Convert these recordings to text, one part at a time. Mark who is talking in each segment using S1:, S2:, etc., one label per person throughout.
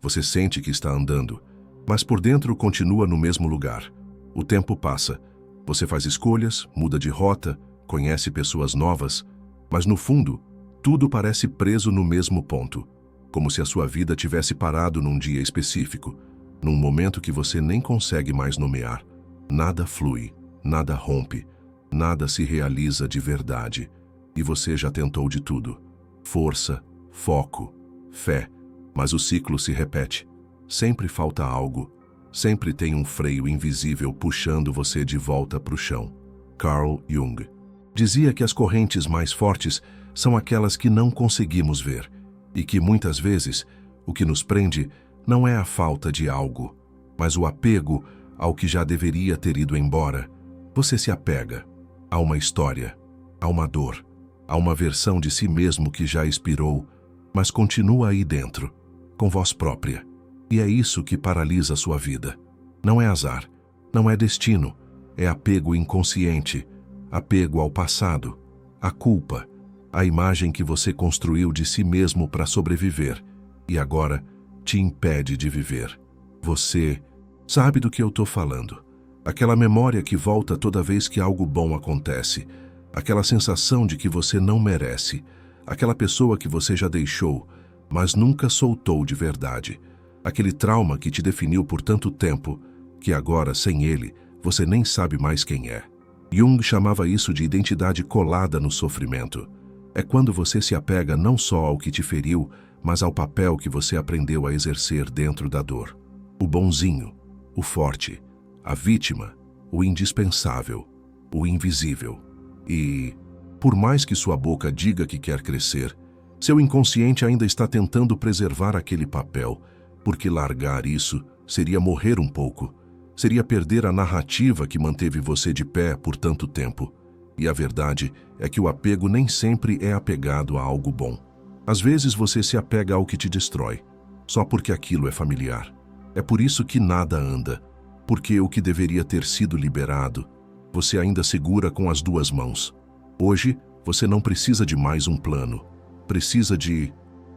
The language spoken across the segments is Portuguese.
S1: Você sente que está andando, mas por dentro continua no mesmo lugar. O tempo passa. Você faz escolhas, muda de rota, conhece pessoas novas, mas no fundo, tudo parece preso no mesmo ponto, como se a sua vida tivesse parado num dia específico, num momento que você nem consegue mais nomear. Nada flui, nada rompe, nada se realiza de verdade, e você já tentou de tudo. Força, foco, fé, mas o ciclo se repete. Sempre falta algo, sempre tem um freio invisível puxando você de volta para o chão. Carl Jung dizia que as correntes mais fortes são aquelas que não conseguimos ver, e que muitas vezes o que nos prende não é a falta de algo, mas o apego ao que já deveria ter ido embora. Você se apega a uma história, a uma dor, a uma versão de si mesmo que já expirou, mas continua aí dentro, com voz própria. E é isso que paralisa a sua vida. Não é azar, não é destino, é apego inconsciente, apego ao passado, à culpa, à imagem que você construiu de si mesmo para sobreviver e agora te impede de viver. Você sabe do que eu estou falando. Aquela memória que volta toda vez que algo bom acontece, aquela sensação de que você não merece, aquela pessoa que você já deixou, mas nunca soltou de verdade, aquele trauma que te definiu por tanto tempo, que agora, sem ele, você nem sabe mais quem é. Jung chamava isso de identidade colada no sofrimento. É quando você se apega não só ao que te feriu, mas ao papel que você aprendeu a exercer dentro da dor. O bonzinho, o forte, a vítima, o indispensável, o invisível. E, por mais que sua boca diga que quer crescer, seu inconsciente ainda está tentando preservar aquele papel, porque largar isso seria morrer um pouco, seria perder a narrativa que manteve você de pé por tanto tempo. E a verdade é que o apego nem sempre é apegado a algo bom. Às vezes você se apega ao que te destrói, só porque aquilo é familiar. É por isso que nada anda, porque o que deveria ter sido liberado, você ainda segura com as duas mãos. Hoje, você não precisa de mais um plano. Precisa de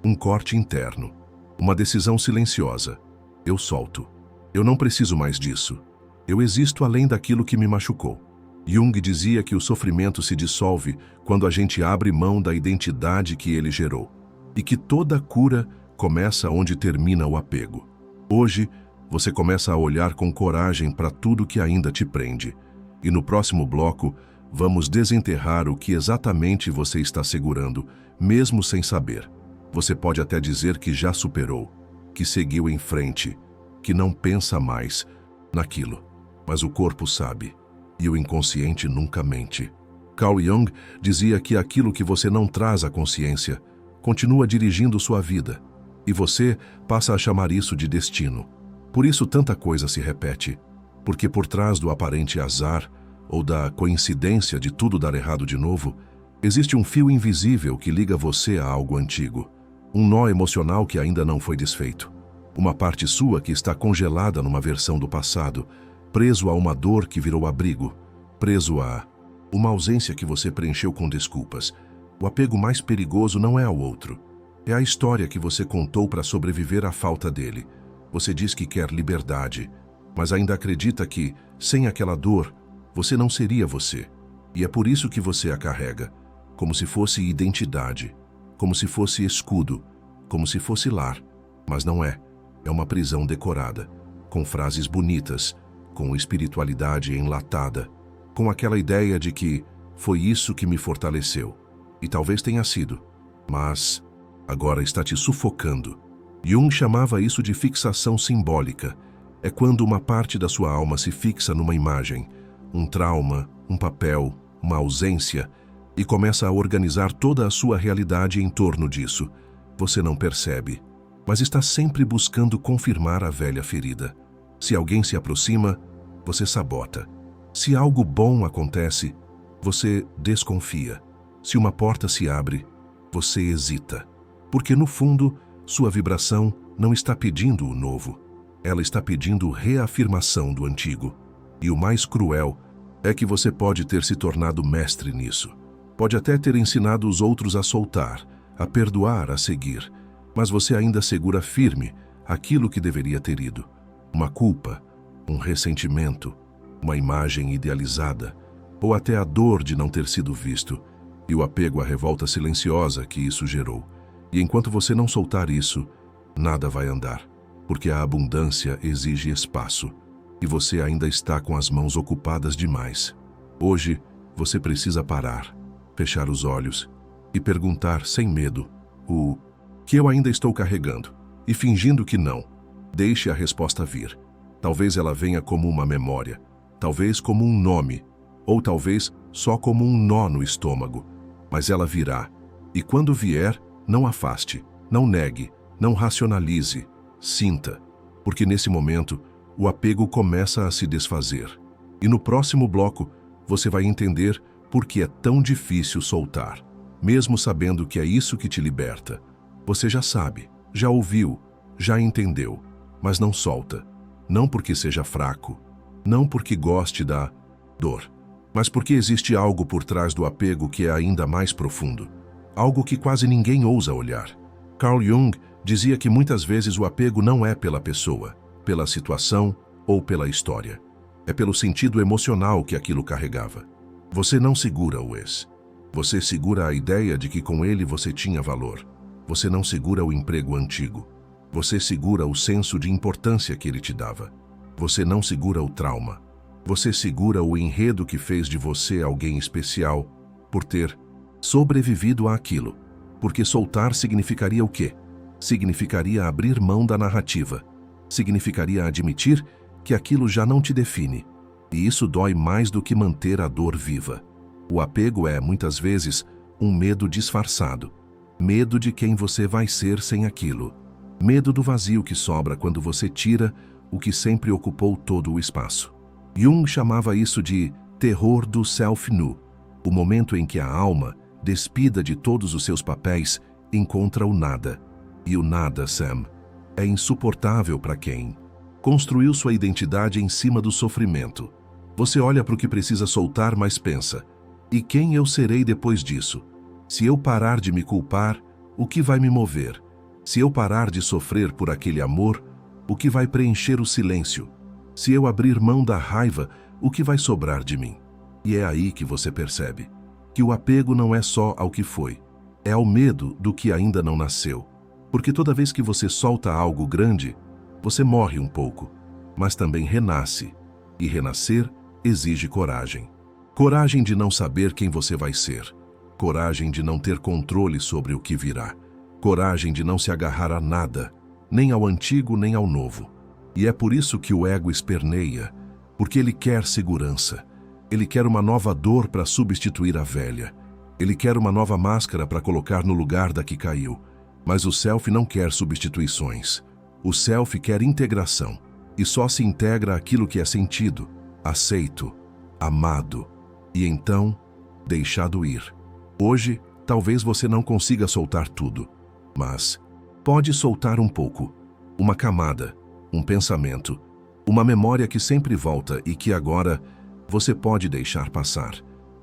S1: um corte interno, uma decisão silenciosa. Eu solto. Eu não preciso mais disso. Eu existo além daquilo que me machucou. Jung dizia que o sofrimento se dissolve quando a gente abre mão da identidade que ele gerou, e que toda cura começa onde termina o apego. Hoje, você começa a olhar com coragem para tudo que ainda te prende. E no próximo bloco, vamos desenterrar o que exatamente você está segurando, mesmo sem saber. Você pode até dizer que já superou, que seguiu em frente, que não pensa mais naquilo. Mas o corpo sabe, e o inconsciente nunca mente. Carl Jung dizia que aquilo que você não traz à consciência continua dirigindo sua vida, e você passa a chamar isso de destino. Por isso tanta coisa se repete, porque por trás do aparente azar ou da coincidência de tudo dar errado de novo, existe um fio invisível que liga você a algo antigo, um nó emocional que ainda não foi desfeito, uma parte sua que está congelada numa versão do passado, preso a uma dor que virou abrigo, preso a uma ausência que você preencheu com desculpas. O apego mais perigoso não é ao outro, é a história que você contou para sobreviver à falta dele. Você diz que quer liberdade, mas ainda acredita que, sem aquela dor, você não seria você. E é por isso que você a carrega, como se fosse identidade, como se fosse escudo, como se fosse lar. Mas não é. É uma prisão decorada, com frases bonitas, com espiritualidade enlatada, com aquela ideia de que foi isso que me fortaleceu. E talvez tenha sido, mas agora está te sufocando. Jung chamava isso de fixação simbólica. É quando uma parte da sua alma se fixa numa imagem, um trauma, um papel, uma ausência, e começa a organizar toda a sua realidade em torno disso. Você não percebe, mas está sempre buscando confirmar a velha ferida. Se alguém se aproxima, você sabota. Se algo bom acontece, você desconfia. Se uma porta se abre, você hesita. Porque no fundo, sua vibração não está pedindo o novo. Ela está pedindo reafirmação do antigo. E o mais cruel é que você pode ter se tornado mestre nisso. Pode até ter ensinado os outros a soltar, a perdoar, a seguir. Mas você ainda segura firme aquilo que deveria ter ido. Uma culpa, um ressentimento, uma imagem idealizada, ou até a dor de não ter sido visto, e o apego à revolta silenciosa que isso gerou. E enquanto você não soltar isso, nada vai andar, porque a abundância exige espaço, e você ainda está com as mãos ocupadas demais. Hoje, você precisa parar, fechar os olhos e perguntar sem medo o que eu ainda estou carregando, e fingindo que não, deixe a resposta vir. Talvez ela venha como uma memória, talvez como um nome, ou talvez só como um nó no estômago, mas ela virá, e quando vier, não afaste, não negue, não racionalize, sinta, porque nesse momento o apego começa a se desfazer. E no próximo bloco você vai entender por que é tão difícil soltar, mesmo sabendo que é isso que te liberta. Você já sabe, já ouviu, já entendeu, mas não solta. Não porque seja fraco, não porque goste da dor, mas porque existe algo por trás do apego que é ainda mais profundo. Algo que quase ninguém ousa olhar. Carl Jung dizia que muitas vezes o apego não é pela pessoa, pela situação ou pela história. É pelo sentido emocional que aquilo carregava. Você não segura o ex. Você segura a ideia de que com ele você tinha valor. Você não segura o emprego antigo. Você segura o senso de importância que ele te dava. Você não segura o trauma. Você segura o enredo que fez de você alguém especial por ter sobrevivido àquilo. Porque soltar significaria o quê? Significaria abrir mão da narrativa. Significaria admitir que aquilo já não te define. E isso dói mais do que manter a dor viva. O apego é, muitas vezes, um medo disfarçado. Medo de quem você vai ser sem aquilo. Medo do vazio que sobra quando você tira o que sempre ocupou todo o espaço. Jung chamava isso de terror do self-nu, o momento em que a alma, despida de todos os seus papéis, encontra o nada. E o nada, Sam, é insuportável para quem construiu sua identidade em cima do sofrimento. Você olha para o que precisa soltar, mas pensa: e quem eu serei depois disso? Se eu parar de me culpar, o que vai me mover? Se eu parar de sofrer por aquele amor, o que vai preencher o silêncio? Se eu abrir mão da raiva, o que vai sobrar de mim? E é aí que você percebe que o apego não é só ao que foi, é ao medo do que ainda não nasceu. Porque toda vez que você solta algo grande, você morre um pouco, mas também renasce. E renascer exige coragem. Coragem de não saber quem você vai ser. Coragem de não ter controle sobre o que virá. Coragem de não se agarrar a nada, nem ao antigo nem ao novo. E é por isso que o ego esperneia, porque ele quer segurança. Ele quer uma nova dor para substituir a velha. Ele quer uma nova máscara para colocar no lugar da que caiu. Mas o self não quer substituições. O self quer integração. E só se integra aquilo que é sentido, aceito, amado. E então, deixado ir. Hoje, talvez você não consiga soltar tudo, mas pode soltar um pouco. Uma camada, um pensamento, uma memória que sempre volta e que agora você pode deixar passar.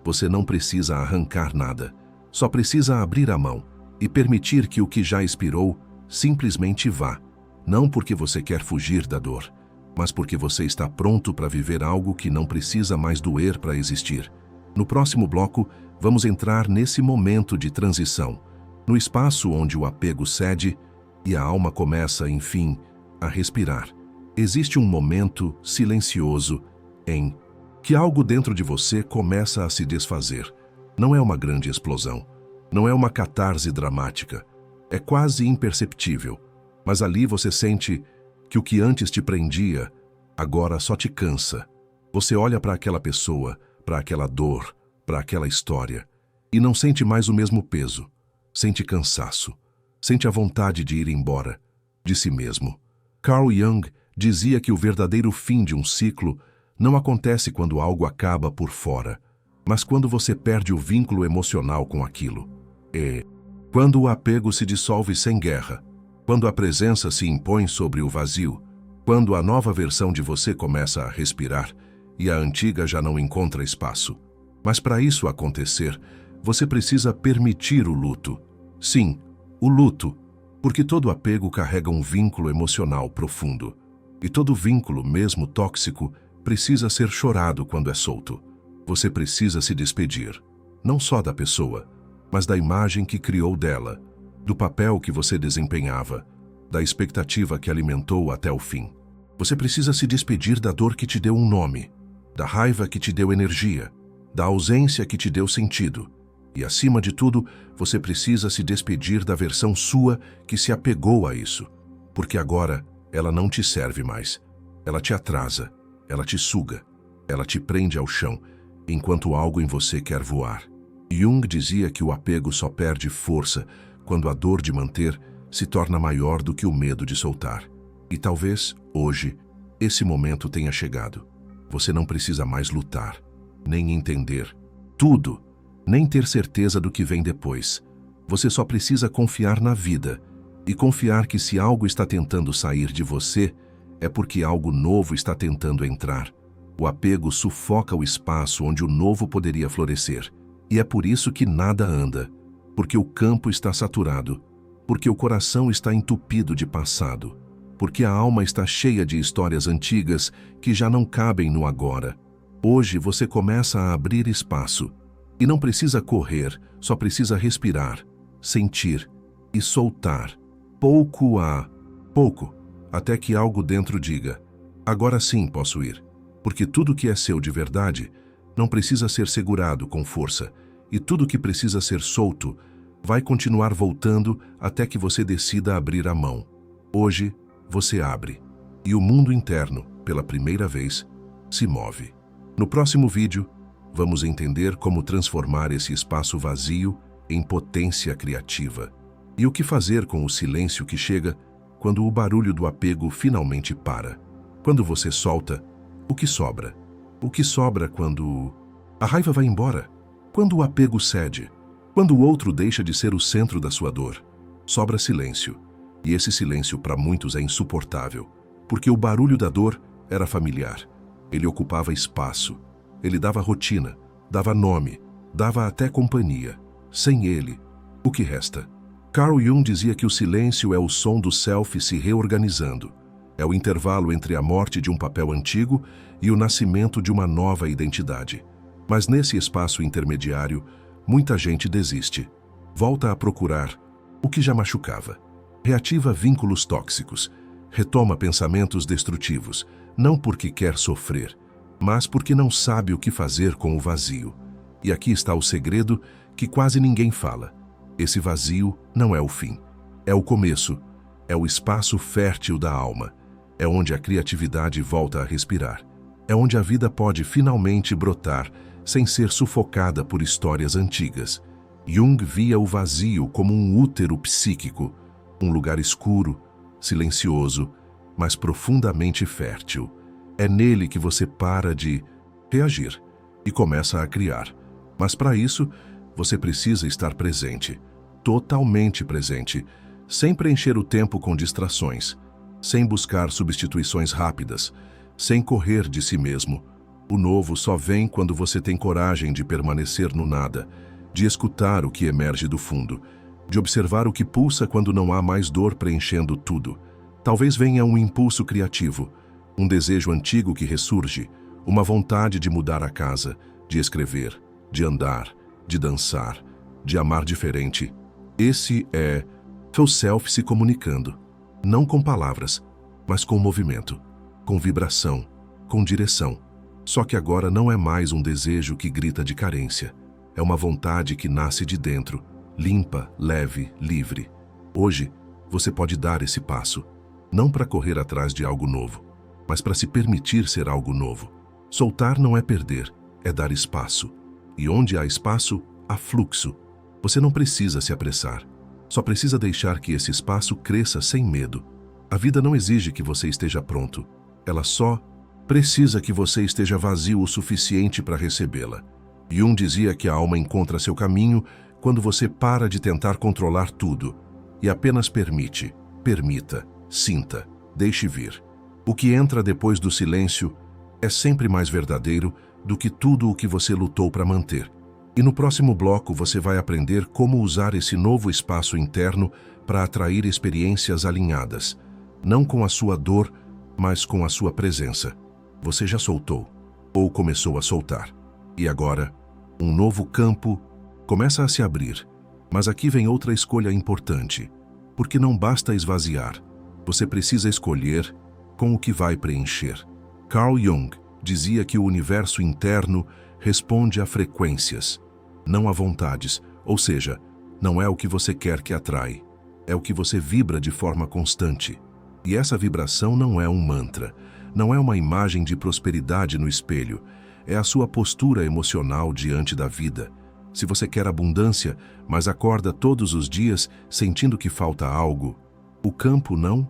S1: Você não precisa arrancar nada, só precisa abrir a mão e permitir que o que já expirou simplesmente vá. Não porque você quer fugir da dor, mas porque você está pronto para viver algo que não precisa mais doer para existir. No próximo bloco, vamos entrar nesse momento de transição, no espaço onde o apego cede e a alma começa, enfim, a respirar. Existe um momento silencioso em que algo dentro de você começa a se desfazer. Não é uma grande explosão, não é uma catarse dramática, é quase imperceptível, mas ali você sente que o que antes te prendia, agora só te cansa. Você olha para aquela pessoa, para aquela dor, para aquela história, e não sente mais o mesmo peso. Sente cansaço, sente a vontade de ir embora, de si mesmo. Carl Jung dizia que o verdadeiro fim de um ciclo não acontece quando algo acaba por fora, mas quando você perde o vínculo emocional com aquilo. É quando o apego se dissolve sem guerra, quando a presença se impõe sobre o vazio, quando a nova versão de você começa a respirar e a antiga já não encontra espaço. Mas para isso acontecer, você precisa permitir o luto. Sim, o luto. Porque todo apego carrega um vínculo emocional profundo. E todo vínculo, mesmo tóxico, precisa ser chorado quando é solto. Você precisa se despedir, não só da pessoa, mas da imagem que criou dela, do papel que você desempenhava, da expectativa que alimentou até o fim. Você precisa se despedir da dor que te deu um nome, da raiva que te deu energia, da ausência que te deu sentido. E, acima de tudo, você precisa se despedir da versão sua que se apegou a isso, porque agora ela não te serve mais. Ela te atrasa, ela te suga, ela te prende ao chão, enquanto algo em você quer voar. Jung dizia que o apego só perde força quando a dor de manter se torna maior do que o medo de soltar. E talvez, hoje, esse momento tenha chegado. Você não precisa mais lutar, nem entender tudo, nem ter certeza do que vem depois. Você só precisa confiar na vida e confiar que se algo está tentando sair de você, é porque algo novo está tentando entrar. O apego sufoca o espaço onde o novo poderia florescer. E é por isso que nada anda, porque o campo está saturado, porque o coração está entupido de passado, porque a alma está cheia de histórias antigas que já não cabem no agora. Hoje você começa a abrir espaço, e não precisa correr, só precisa respirar, sentir e soltar, pouco a pouco, até que algo dentro diga: agora sim posso ir, porque tudo que é seu de verdade não precisa ser segurado com força, e tudo que precisa ser solto vai continuar voltando até que você decida abrir a mão. Hoje, você abre, e o mundo interno, pela primeira vez, se move. No próximo vídeo, vamos entender como transformar esse espaço vazio em potência criativa. E o que fazer com o silêncio que chega quando o barulho do apego finalmente para. Quando você solta, o que sobra? O que sobra quando a raiva vai embora? Quando o apego cede? Quando o outro deixa de ser o centro da sua dor? Sobra silêncio. E esse silêncio para muitos é insuportável, porque o barulho da dor era familiar. Ele ocupava espaço. Ele dava rotina, dava nome, dava até companhia. Sem ele, o que resta? Carl Jung dizia que o silêncio é o som do self se reorganizando. É o intervalo entre a morte de um papel antigo e o nascimento de uma nova identidade. Mas nesse espaço intermediário, muita gente desiste. Volta a procurar o que já machucava. Reativa vínculos tóxicos. Retoma pensamentos destrutivos, não porque quer sofrer, mas porque não sabe o que fazer com o vazio. E aqui está o segredo que quase ninguém fala. Esse vazio não é o fim. É o começo. É o espaço fértil da alma. É onde a criatividade volta a respirar. É onde a vida pode finalmente brotar, sem ser sufocada por histórias antigas. Jung via o vazio como um útero psíquico, um lugar escuro, silencioso, mas profundamente fértil. É nele que você para de reagir e começa a criar. Mas para isso, você precisa estar presente, totalmente presente, sem preencher o tempo com distrações, sem buscar substituições rápidas, sem correr de si mesmo. O novo só vem quando você tem coragem de permanecer no nada, de escutar o que emerge do fundo, de observar o que pulsa quando não há mais dor preenchendo tudo. Talvez venha um impulso criativo, um desejo antigo que ressurge, uma vontade de mudar a casa, de escrever, de andar, de dançar, de amar diferente. Esse é seu self se comunicando, não com palavras, mas com movimento, com vibração, com direção. Só que agora não é mais um desejo que grita de carência. É uma vontade que nasce de dentro, limpa, leve, livre. Hoje, você pode dar esse passo, não para correr atrás de algo novo, mas para se permitir ser algo novo. Soltar não é perder, é dar espaço. E onde há espaço, há fluxo. Você não precisa se apressar, só precisa deixar que esse espaço cresça sem medo. A vida não exige que você esteja pronto, ela só precisa que você esteja vazio o suficiente para recebê-la. Jung dizia que a alma encontra seu caminho quando você para de tentar controlar tudo e apenas permita, sinta, deixe vir. O que entra depois do silêncio é sempre mais verdadeiro do que tudo o que você lutou para manter. E no próximo bloco você vai aprender como usar esse novo espaço interno para atrair experiências alinhadas, não com a sua dor, mas com a sua presença. Você já soltou, ou começou a soltar. E agora, um novo campo começa a se abrir. Mas aqui vem outra escolha importante, porque não basta esvaziar, você precisa escolher com o que vai preencher. Carl Jung dizia que o universo interno responde a frequências, não a vontades, ou seja, não é o que você quer que atrai, é o que você vibra de forma constante. E essa vibração não é um mantra, não é uma imagem de prosperidade no espelho, é a sua postura emocional diante da vida. Se você quer abundância, mas acorda todos os dias sentindo que falta algo, o campo não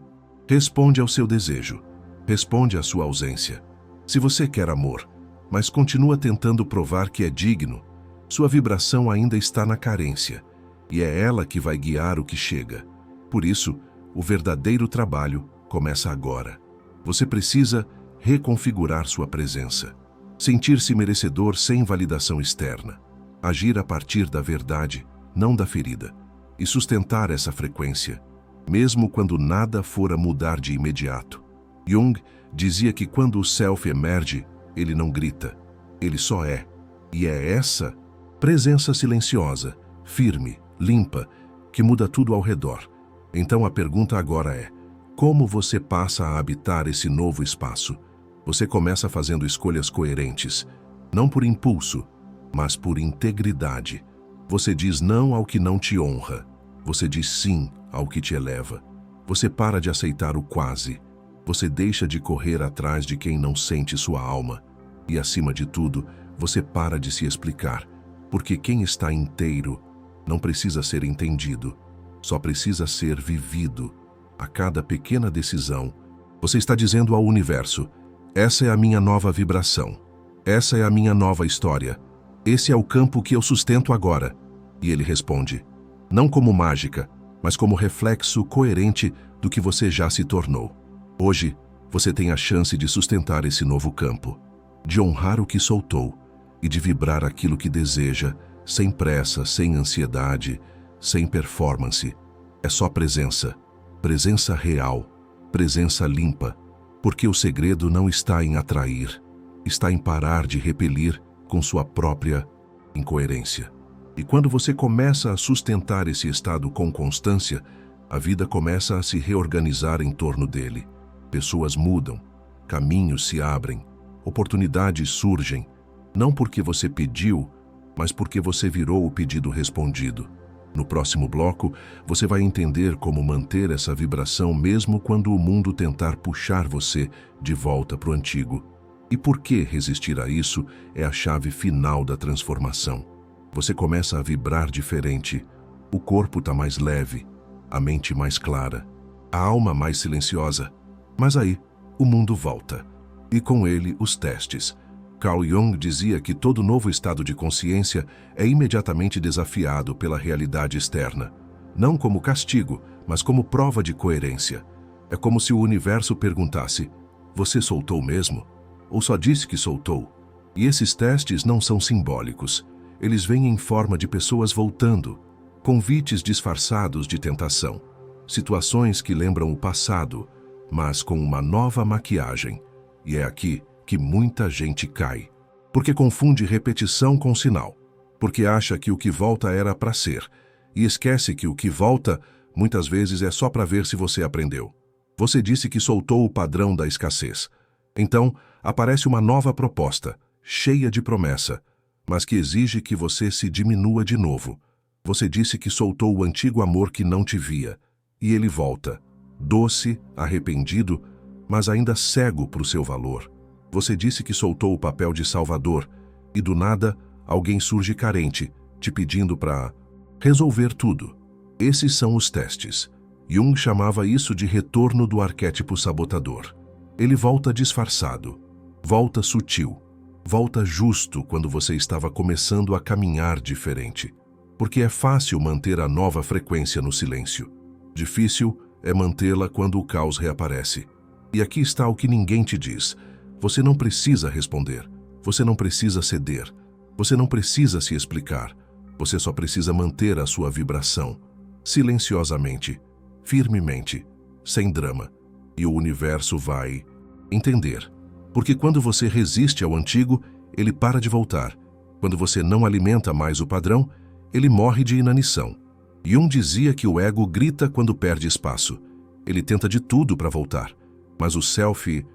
S1: responde ao seu desejo, responde à sua ausência. Se você quer amor, mas continua tentando provar que é digno, sua vibração ainda está na carência, e é ela que vai guiar o que chega. Por isso, o verdadeiro trabalho começa agora. Você precisa reconfigurar sua presença, sentir-se merecedor sem validação externa, agir a partir da verdade, não da ferida, e sustentar essa frequência, mesmo quando nada fora mudar de imediato. Jung dizia que quando o self emerge, ele não grita, ele só é. E é essa presença silenciosa, firme, limpa, que muda tudo ao redor. Então a pergunta agora é: como você passa a habitar esse novo espaço? Você começa fazendo escolhas coerentes, não por impulso, mas por integridade. Você diz não ao que não te honra. Você diz sim ao que te eleva. Você para de aceitar o quase. Você deixa de correr atrás de quem não sente sua alma. E, acima de tudo, você para de se explicar. Porque quem está inteiro não precisa ser entendido, só precisa ser vivido. A cada pequena decisão, você está dizendo ao universo: essa é a minha nova vibração. Essa é a minha nova história. Esse é o campo que eu sustento agora. E ele responde, não como mágica, mas como reflexo coerente do que você já se tornou. Hoje, você tem a chance de sustentar esse novo campo, de honrar o que soltou e de vibrar aquilo que deseja, sem pressa, sem ansiedade, sem performance. É só presença, presença real, presença limpa, porque o segredo não está em atrair, está em parar de repelir com sua própria incoerência. E quando você começa a sustentar esse estado com constância, a vida começa a se reorganizar em torno dele. Pessoas mudam, caminhos se abrem, oportunidades surgem, não porque você pediu, mas porque você virou o pedido respondido. No próximo bloco, você vai entender como manter essa vibração mesmo quando o mundo tentar puxar você de volta para o antigo. E por que resistir a isso é a chave final da transformação. Você começa a vibrar diferente, o corpo está mais leve, a mente mais clara, a alma mais silenciosa. Mas aí, o mundo volta. E com ele, os testes. Carl Jung dizia que todo novo estado de consciência é imediatamente desafiado pela realidade externa. Não como castigo, mas como prova de coerência. É como se o universo perguntasse: você soltou mesmo? Ou só disse que soltou? E esses testes não são simbólicos. Eles vêm em forma de pessoas voltando, convites disfarçados de tentação, situações que lembram o passado, mas com uma nova maquiagem. E é aqui que muita gente cai, porque confunde repetição com sinal, porque acha que o que volta era para ser, e esquece que o que volta muitas vezes é só para ver se você aprendeu. Você disse que soltou o padrão da escassez. Então, aparece uma nova proposta, cheia de promessa, mas que exige que você se diminua de novo. Você disse que soltou o antigo amor que não te via, e ele volta, doce, arrependido, mas ainda cego para o seu valor. Você disse que soltou o papel de salvador, e do nada, alguém surge carente, te pedindo para resolver tudo. Esses são os testes. Jung chamava isso de retorno do arquétipo sabotador. Ele volta disfarçado, volta sutil, volta justo quando você estava começando a caminhar diferente. Porque é fácil manter a nova frequência no silêncio. Difícil é mantê-la quando o caos reaparece. E aqui está o que ninguém te diz. Você não precisa responder. Você não precisa ceder. Você não precisa se explicar. Você só precisa manter a sua vibração, silenciosamente, firmemente, sem drama, e o universo vai entender. Porque quando você resiste ao antigo, ele para de voltar. Quando você não alimenta mais o padrão, ele morre de inanição. Jung dizia que o ego grita quando perde espaço. Ele tenta de tudo para voltar, mas o self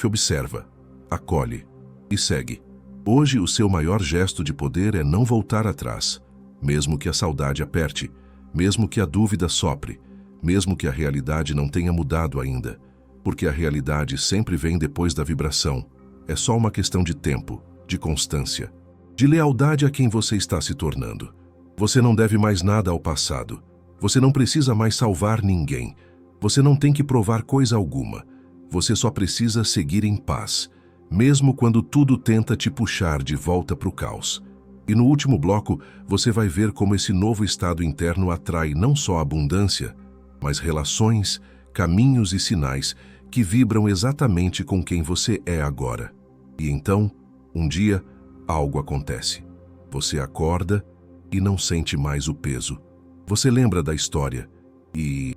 S1: observa, acolhe e segue. Hoje, o seu maior gesto de poder é não voltar atrás, mesmo que a saudade aperte, mesmo que a dúvida sopre, mesmo que a realidade não tenha mudado ainda, porque a realidade sempre vem depois da vibração. É só uma questão de tempo, de constância, de lealdade a quem você está se tornando. Você não deve mais nada ao passado. Você não precisa mais salvar ninguém. Você não tem que provar coisa alguma. Você só precisa seguir em paz, mesmo quando tudo tenta te puxar de volta para o caos. E no último bloco, você vai ver como esse novo estado interno atrai não só abundância, mas relações, caminhos e sinais que vibram exatamente com quem você é agora. E então, um dia, algo acontece. Você acorda e não sente mais o peso. Você lembra da história e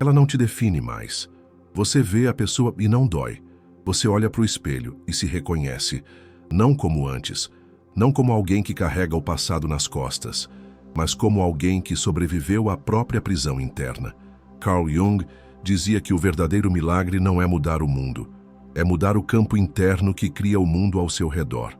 S1: ela não te define mais. Você vê a pessoa e não dói. Você olha para o espelho e se reconhece, não como antes, não como alguém que carrega o passado nas costas, mas como alguém que sobreviveu à própria prisão interna. Carl Jung dizia que o verdadeiro milagre não é mudar o mundo, é mudar o campo interno que cria o mundo ao seu redor.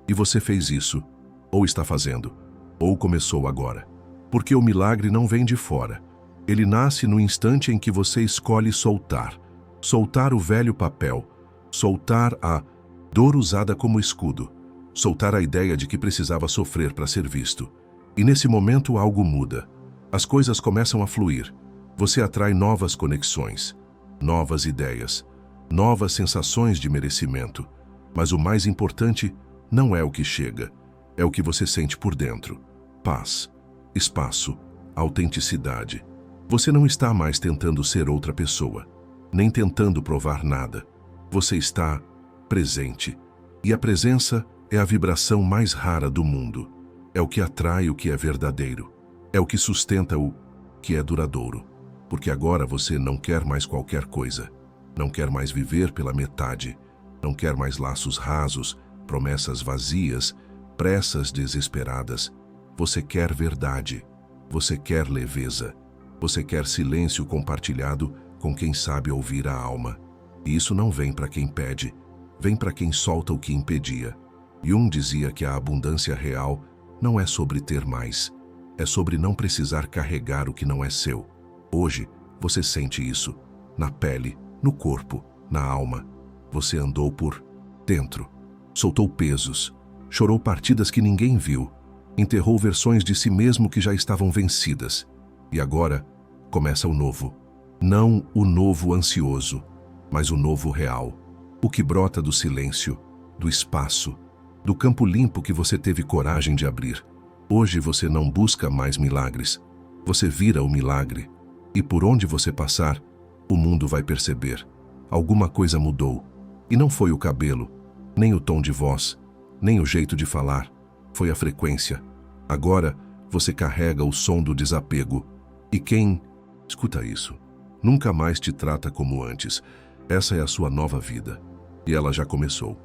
S1: E você fez isso, ou está fazendo, ou começou agora. Porque o milagre não vem de fora. Ele nasce no instante em que você escolhe soltar. Soltar o velho papel, soltar a dor usada como escudo, soltar a ideia de que precisava sofrer para ser visto. E nesse momento algo muda. As coisas começam a fluir. Você atrai novas conexões, novas ideias, novas sensações de merecimento. Mas o mais importante não é o que chega, é o que você sente por dentro. Paz, espaço, autenticidade. Você não está mais tentando ser outra pessoa, nem tentando provar nada. Você está presente. E a presença é a vibração mais rara do mundo. É o que atrai o que é verdadeiro. É o que sustenta o que é duradouro. Porque agora você não quer mais qualquer coisa. Não quer mais viver pela metade. Não quer mais laços rasos, promessas vazias, pressas desesperadas. Você quer verdade. Você quer leveza. Você quer silêncio compartilhado com quem sabe ouvir a alma. E isso não vem para quem pede, vem para quem solta o que impedia. Jung dizia que a abundância real não é sobre ter mais, é sobre não precisar carregar o que não é seu. Hoje, você sente isso, na pele, no corpo, na alma. Você andou por dentro, soltou pesos, chorou partidas que ninguém viu, enterrou versões de si mesmo que já estavam vencidas. E agora, começa o novo. Não o novo ansioso, mas o novo real. O que brota do silêncio, do espaço, do campo limpo que você teve coragem de abrir. Hoje você não busca mais milagres. Você vira o milagre. E por onde você passar, o mundo vai perceber. Alguma coisa mudou. E não foi o cabelo, nem o tom de voz, nem o jeito de falar. Foi a frequência. Agora você carrega o som do desapego. E quem escuta isso nunca mais te trata como antes. Essa é a sua nova vida. E ela já começou.